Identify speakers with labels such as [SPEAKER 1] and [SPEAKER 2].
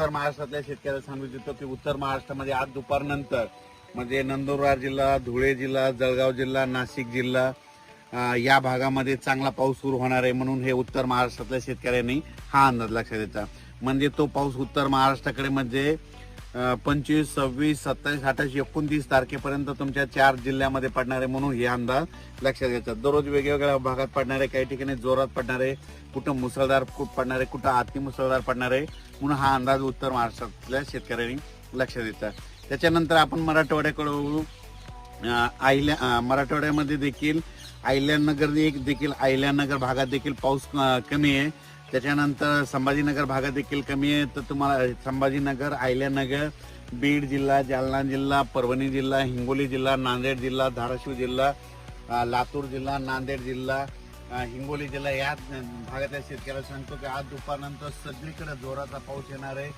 [SPEAKER 1] उत्तर महाराष्ट्रातल्या शेतकऱ्याला सांगू इच्छितो की उत्तर महाराष्ट्रामध्ये आज दुपारनंतर म्हणजे नंदुरबार जिल्हा, धुळे जिल्हा, जळगाव जिल्हा, नाशिक जिल्हा या भागामध्ये चांगला पाऊस सुरू होणार आहे. म्हणून हे उत्तर महाराष्ट्रातल्या शेतकऱ्यांनी हा अंदाज लक्षात द्यायचा. म्हणजे तो पाऊस उत्तर महाराष्ट्राकडे म्हणजे 25, 26, 27, 28, 29 तारखेपर्यंत तुमच्या 4 जिल्ह्यामध्ये पडणार आहे. म्हणून हे अंदाज लक्षात घ्यायचा. दररोज वेगवेगळ्या भागात पडणार आहे, काही ठिकाणी जोरात पडणार आहे, कुठं मुसळधार पडणार आहे, कुठं अति मुसळधार पडणार आहे. म्हणून हा अंदाज उत्तर महाराष्ट्रातल्या शेतकऱ्यांनी लक्षात द्यायचा. त्याच्यानंतर आपण मराठवाड्याकडे वळू. मराठवाड्यामध्ये देखील अहिल्यानगर भागात देखील पाऊस कमी आहे. त्याच्यानंतर संभाजीनगर भागात देखील कमी आहे. तर तुम्हाला संभाजीनगर, अहिल्यानगर, बीड जिल्हा, जालना जिल्हा, परभणी जिल्हा, हिंगोली जिल्हा, नांदेड जिल्हा, धाराशिव जिल्हा, लातूर जिल्हा, नांदेड जिल्हा, हिंगोली जिल्हा या भागातल्या शेतकऱ्याला सांगतो की आज दुपारनंतर सगळीकडे जोराचा पाऊस येणार आहे.